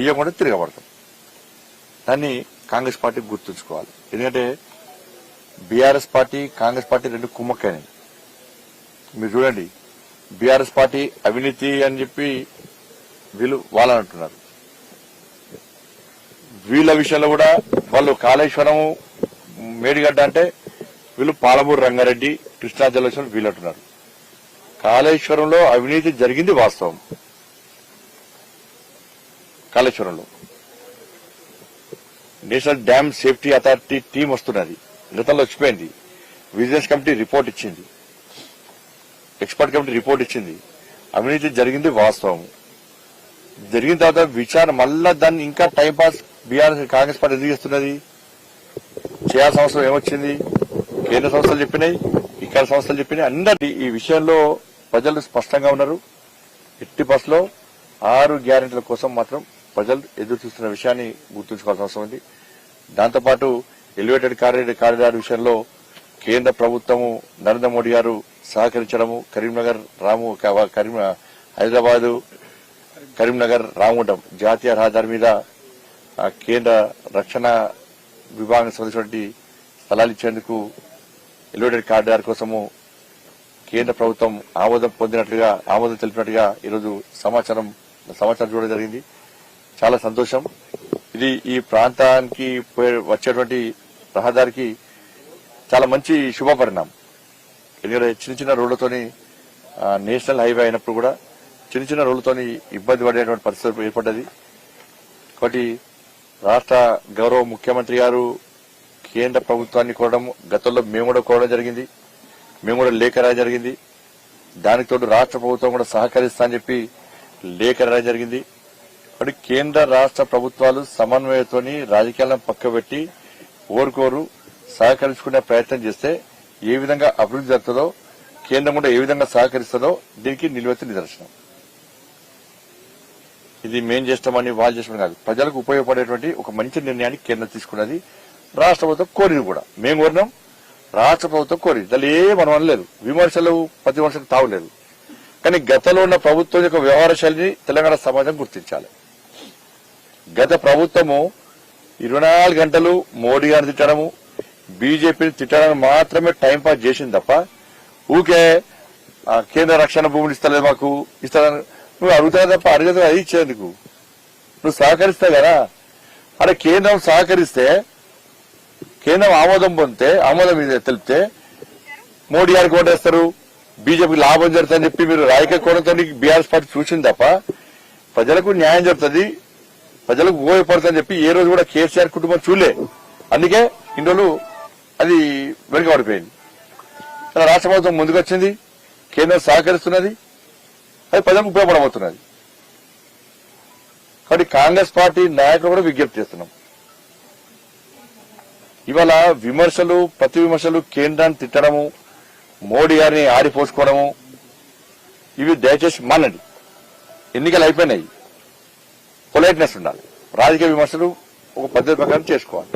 ఇవ్వకుండా తిరగబడతాం. దాన్ని కాంగ్రెస్ పార్టీ గుర్తుంచుకోవాలి. ఎందుకంటే బీఆర్ఎస్ పార్టీ కాంగ్రెస్ పార్టీ రెండు కుమ్మక్కైనాయి. మీరు చూడండి, బీఆర్ఎస్ పార్టీ అవినీతి అని చెప్పి వీళ్ళు వాళ్ళంటున్నారు. వీళ్ళ విషయంలో కూడా వాళ్ళు కాళేశ్వరం మేడిగడ్డ అంటే వీళ్ళు పాలమూరు రంగారెడ్డి కృష్ణా జలాశయం వీళ్ళు అంటున్నారు. కాళేశ్వరంలో అవినీతి జరిగింది వాస్తవం. కాళేశ్వరంలో national dam safety authority team వస్తున్నది, గతంలో వచ్చిపోయింది. విజిలెన్స్ కమిటీ రిపోర్ట్ ఇచ్చింది, ఎక్స్పర్ట్ కమిటీ రిపోర్ట్ ఇచ్చింది. అవినీతి జరిగింది వాస్తవం. జరిగిన తర్వాత విచారణ మళ్ళా దాన్ని ఇంకా టైంపాస్ బీఆర్ఎస్ కాంగ్రెస్ పార్టీ ఎందుకు చేస్తున్నది? చేయాల్సిన అవసరం ఏమొచ్చింది? కేంద్ర సంస్థలు చెప్పినాయి, ఇక్కడ సంస్థలు చెప్పినాయి. అందరి ఈ విషయంలో ప్రజలు స్పష్టంగా ఉన్నారు. ఎట్టి బస్సులో 6 గ్యారెంటీల కోసం మాత్రం ప్రజలు ఎదురు చూస్తున్న విషయాన్ని గుర్తుంచుకోవాల్సిన అవసరం ఉంది. దాంతోపాటు ఎలివేటెడ్ కారిడార్ విషయంలో కేంద్ర ప్రభుత్వము నరేంద్ర మోడీ గారు సహకరించడము, కరీంనగర్ హైదరాబాద్ కరీంనగర్ రామగుండం జాతీయ రహదారి మీద కేంద్ర రక్షణ విభాగం సంబంధించినటువంటి స్థలాలు ఇచ్చేందుకు ఎలివేటెడ్ కారిడార్ కోసము కేంద్ర ప్రభుత్వం ఆమోదం తెలిపినట్టుగా ఈరోజు సమాచారం చూడడం జరిగింది. చాలా సంతోషం. ఇది ఈ ప్రాంతానికి వచ్చేటువంటి రహదారికి చాలా మంచి శుభ పరిణామం. ఎందుకంటే చిన్న రోడ్లతోని నేషనల్ హైవే అయినప్పుడు కూడా చిన్న రోడ్లతోని ఇబ్బంది పడేటువంటి పరిస్థితి ఏర్పడ్డది. కాబట్టి రాష్ట్ర గౌరవ ముఖ్యమంత్రి గారు కేంద్ర ప్రభుత్వాన్ని కోరడం, గతంలో మేము కూడా కోరడం జరిగింది, మేము కూడా లేఖ రాయడం జరిగింది. దానికి తోడు రాష్ట్ర ప్రభుత్వం కూడా సహకరిస్తా అని చెప్పి లేఖ రాయడం జరిగింది. కాబట్టి కేంద్ర రాష్ట్ర ప్రభుత్వాలు సమన్వయంతోని రాజకీయాలను పక్కబెట్టి ఓరుకోరు సహకరించుకునే ప్రయత్నం చేస్తే ఏ విధంగా అభివృద్ధి జరుగుతుందో, కేంద్రం కూడా ఏ విధంగా సహకరిస్తుందో దీనికి నిలువెత్తు నిదర్శనం. ఇది మేం చేస్తామని వాళ్ళు చేస్తామని కాదు, ప్రజలకు ఉపయోగపడేటువంటి ఒక మంచి నిర్ణయాన్ని కేంద్రం తీసుకున్నది. రాష్ట్ర ప్రభుత్వం కోరింది కూడా, మేము కోరినాం, రాష్ట్ర ప్రభుత్వం కోరింది. దాని మనం అనలేదు, విమర్శలు ప్రతివిమర్శలకు తావులేదు. కానీ గతంలో ఉన్న ప్రభుత్వం యొక్క వ్యవహార శైలిని తెలంగాణ సమాజం గుర్తించాలి. గత ప్రభుత్వము 24 గంటలు మోడీ గారిని తిట్టడము, బీజేపీని తిట్టడానికి మాత్రమే టైంపాస్ చేసింది తప్ప ఊకే కేంద్ర రక్షణ భూములు ఇస్తలేదు, మాకు ఇస్తారని నువ్వు అడుగుతావు తప్ప అడిగదు. అది ఇచ్చేందుకు నువ్వు సహకరిస్తావు కదా. అరే కేంద్రం సహకరిస్తే, కేంద్రం ఆమోదం పొందితే, ఆమోదం తెలిపితే మోడీ గారికి ఓటేస్తారు, బీజేపీకి లాభం జరుగుతుందని చెప్పి మీరు రాజకీయ కోణంతో బీఆర్ఎస్ పార్టీ చూసింది తప్ప ప్రజలకు న్యాయం జరుగుతుంది, ప్రజలకు ఉపయోగపడుతుందని చెప్పి ఏ రోజు కూడా కేసీఆర్ కుటుంబం చూడలే. అందుకే ఇన్ని రోజులు అది వెనుకబడిపోయింది. రాష్ట్ర ప్రభుత్వం ముందుకొచ్చింది, కేంద్రం సహకరిస్తున్నది, అది ప్రజలకు ఉపయోగపడబోతున్నది. కాబట్టి కాంగ్రెస్ పార్టీ నాయకులు కూడా విజ్ఞప్తి చేస్తున్నాం. ఇవాళ విమర్శలు ప్రతి విమర్శలు కేంద్రాన్ని తిట్టడము, మోడీ గారిని ఆడిపోసుకోవడము, ఇవి దయచేసి మానండి. ఎన్నికలు అయిపోయినాయి, పొలైట్నెస్ ఉండాలి. రాజకీయ విమర్శలు ఒక పద్ధతి ప్రకారం చేసుకోవాలి.